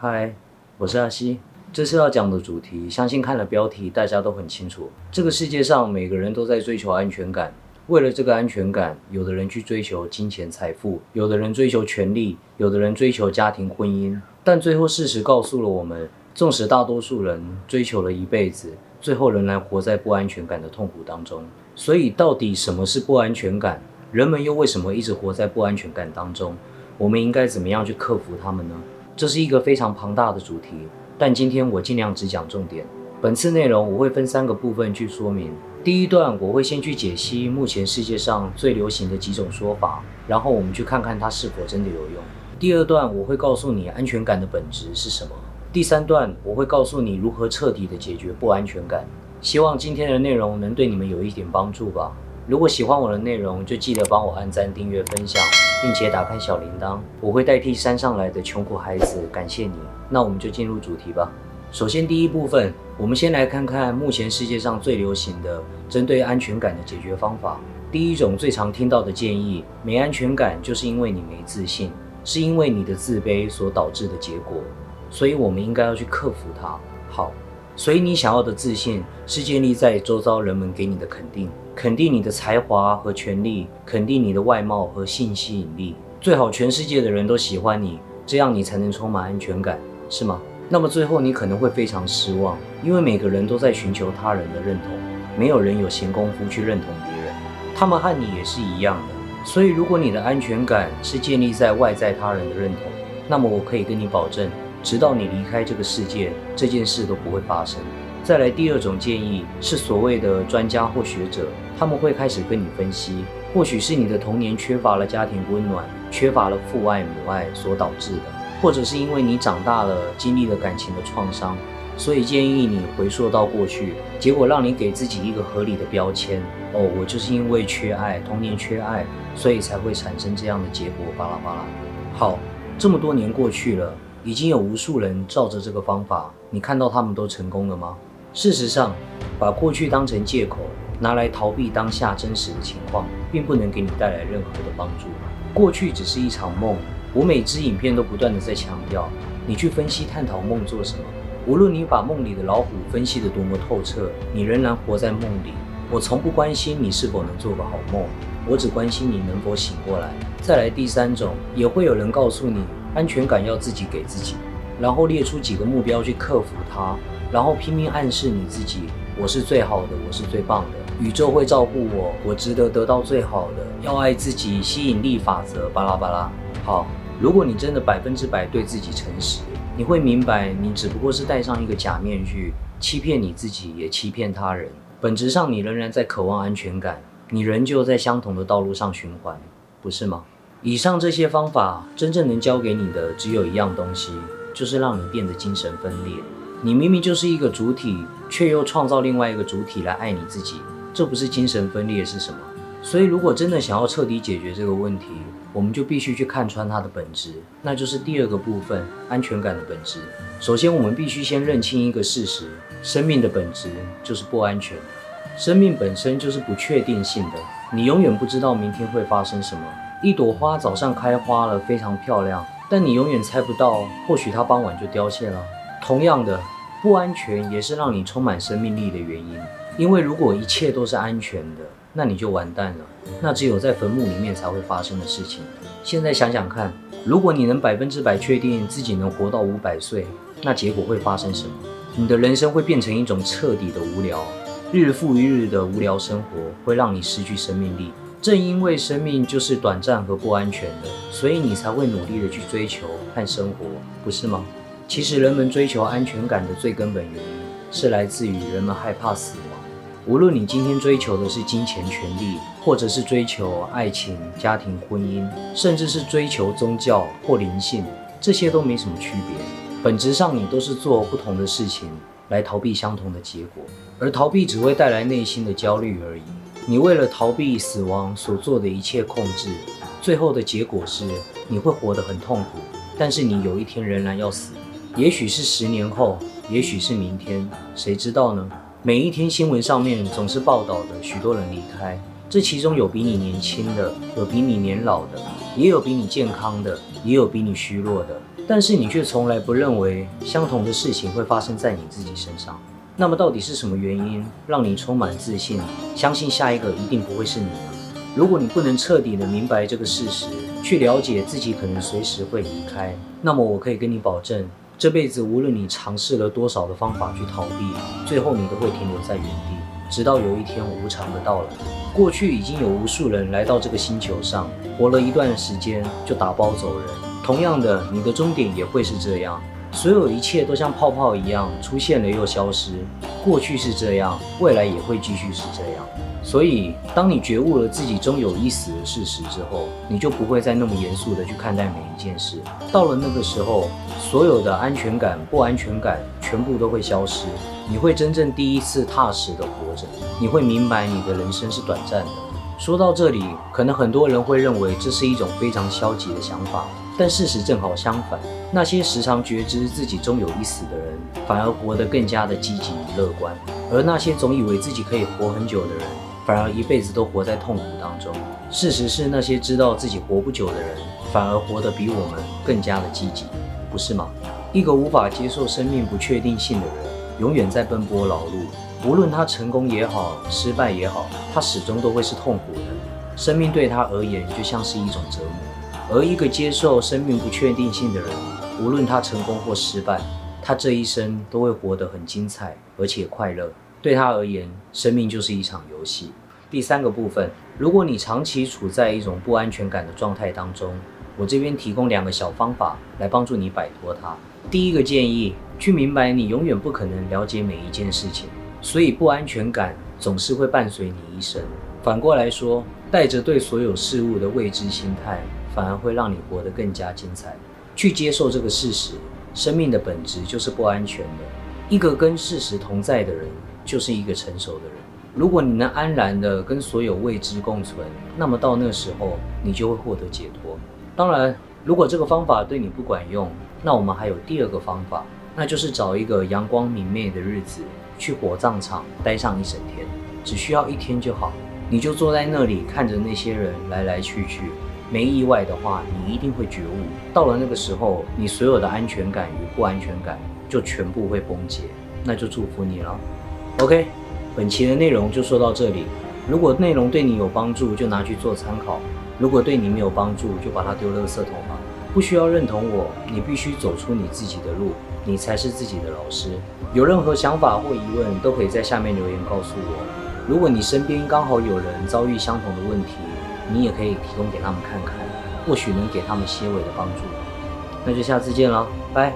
嗨，我是阿西。这次要讲的主题，相信看了标题大家都很清楚。这个世界上每个人都在追求安全感，为了这个安全感，有的人去追求金钱财富，有的人追求权力，有的人追求家庭婚姻。但最后事实告诉了我们，纵使大多数人追求了一辈子，最后仍然活在不安全感的痛苦当中。所以到底什么是不安全感？人们又为什么一直活在不安全感当中？我们应该怎么样去克服它们呢？这是一个非常庞大的主题，但今天我尽量只讲重点。本次内容我会分3个部分去说明。第一段我会先去解析目前世界上最流行的几种说法，然后我们去看看它是否真的有用。第二段我会告诉你安全感的本质是什么。第3段我会告诉你如何彻底的解决不安全感。希望今天的内容能对你们有一点帮助吧。如果喜欢我的内容，就记得帮我按赞、订阅、分享，并且打开小铃铛。我会代替山上来的穷苦孩子感谢你。那我们就进入主题吧。首先第一部分，我们先来看看目前世界上最流行的针对安全感的解决方法。第一种最常听到的建议，没安全感就是因为你没自信，是因为你的自卑所导致的结果，所以我们应该要去克服它。好，所以你想要的自信是建立在周遭人们给你的肯定，肯定你的才华和权力，肯定你的外貌和性吸引力，最好全世界的人都喜欢你，这样你才能充满安全感，是吗？那么最后你可能会非常失望，因为每个人都在寻求他人的认同，没有人有闲工夫去认同别人，他们和你也是一样的。所以如果你的安全感是建立在外在他人的认同，那么我可以跟你保证，直到你离开这个世界，这件事都不会发生。再来第二种建议是所谓的专家或学者，他们会开始跟你分析，或许是你的童年缺乏了家庭温暖，缺乏了父爱母爱所导致的，或者是因为你长大了经历了感情的创伤，所以建议你回溯到过去，结果让你给自己一个合理的标签，我就是因为缺爱，童年缺爱，所以才会产生这样的结果，巴拉巴拉。好，这么多年过去了，已经有无数人照着这个方法，你看到他们都成功了吗？事实上，把过去当成借口，拿来逃避当下真实的情况，并不能给你带来任何的帮助。过去只是一场梦，我每支影片都不断的在强调，你去分析探讨梦做什么。无论你把梦里的老虎分析得多么透彻，你仍然活在梦里。我从不关心你是否能做个好梦，我只关心你能否醒过来。再来第3种，也会有人告诉你，安全感要自己给自己，然后列出几个目标去克服它，然后拼命暗示你自己，我是最好的，我是最棒的，宇宙会照顾我，我值得得到最好的，要爱自己，吸引力法则，巴拉巴拉。好，如果你真的100%对自己诚实，你会明白，你只不过是戴上一个假面具，欺骗你自己，也欺骗他人。本质上，你仍然在渴望安全感，你仍旧在相同的道路上循环，不是吗？以上这些方法，真正能教给你的只有一样东西，就是让你变得精神分裂。你明明就是一个主体，却又创造另外一个主体来爱你自己，这不是精神分裂是什么？所以如果真的想要彻底解决这个问题，我们就必须去看穿它的本质，那就是第2个部分，安全感的本质。首先我们必须先认清一个事实，生命的本质就是不安全。生命本身就是不确定性的，你永远不知道明天会发生什么。一朵花早上开花了，非常漂亮，但你永远猜不到，或许它傍晚就凋谢了。同样的，不安全也是让你充满生命力的原因，因为如果一切都是安全的，那你就完蛋了，那只有在坟墓里面才会发生的事情。现在想想看，如果你能100%确定自己能活到500岁，那结果会发生什么？你的人生会变成一种彻底的无聊，日复一日的无聊生活会让你失去生命力。正因为生命就是短暂和不安全的，所以你才会努力的去追求和生活，不是吗？其实人们追求安全感的最根本原因，是来自于人们害怕死亡。无论你今天追求的是金钱、权利，或者是追求爱情、家庭、婚姻，甚至是追求宗教或灵性，这些都没什么区别。本质上你都是做不同的事情来逃避相同的结果，而逃避只会带来内心的焦虑而已。你为了逃避死亡所做的一切控制，最后的结果是你会活得很痛苦，但是你有一天仍然要死。也许是10年后，也许是明天，谁知道呢？每一天新闻上面总是报道的许多人离开，这其中有比你年轻的，有比你年老的，也有比你健康的，也有比你虚弱的。但是你却从来不认为相同的事情会发生在你自己身上。那么到底是什么原因让你充满自信，相信下一个一定不会是你呢？如果你不能彻底的明白这个事实，去了解自己可能随时会离开，那么我可以跟你保证，这辈子无论你尝试了多少的方法去逃避，最后你都会停留在原地，直到有一天无常的到来。过去已经有无数人来到这个星球上，活了一段时间就打包走人。同样的，你的终点也会是这样。所有一切都像泡泡一样，出现了又消失。过去是这样，未来也会继续是这样。所以，当你觉悟了自己终有一死的事实之后，你就不会再那么严肃地去看待每一件事。到了那个时候，所有的安全感、不安全感全部都会消失。你会真正第一次踏实地活着。你会明白你的人生是短暂的。说到这里，可能很多人会认为这是一种非常消极的想法。但事实正好相反，那些时常觉知自己终有一死的人，反而活得更加的积极与乐观；而那些总以为自己可以活很久的人，反而一辈子都活在痛苦当中。事实是，那些知道自己活不久的人，反而活得比我们更加的积极，不是吗？一个无法接受生命不确定性的人，永远在奔波劳碌，无论他成功也好，失败也好，他始终都会是痛苦的。生命对他而言，就像是一种折磨。而一个接受生命不确定性的人，无论他成功或失败，他这一生都会活得很精彩，而且快乐。对他而言，生命就是一场游戏。第三个部分，如果你长期处在一种不安全感的状态当中，我这边提供2个小方法来帮助你摆脱它。第一个建议，去明白你永远不可能了解每一件事情，所以不安全感总是会伴随你一生。反过来说，带着对所有事物的未知心态，反而会让你活得更加精彩。去接受这个事实，生命的本质就是不安全的。一个跟事实同在的人，就是一个成熟的人。如果你能安然的跟所有未知共存，那么到那时候，你就会获得解脱。当然，如果这个方法对你不管用，那我们还有第2个方法，那就是找一个阳光明媚的日子，去火葬场待上一整天，只需要1天就好。你就坐在那里看着那些人来来去去，没意外的话，你一定会觉悟。到了那个时候，你所有的安全感与不安全感就全部会崩解，那就祝福你了。OK， 本期的内容就说到这里。如果内容对你有帮助，就拿去做参考；如果对你没有帮助，就把它丢垃圾桶吧。不需要认同我，你必须走出你自己的路，你才是自己的老师。有任何想法或疑问，都可以在下面留言告诉我。如果你身边刚好有人遭遇相同的问题，你也可以提供给他们看看，或许能给他们些微的帮助。那就下次见了，拜。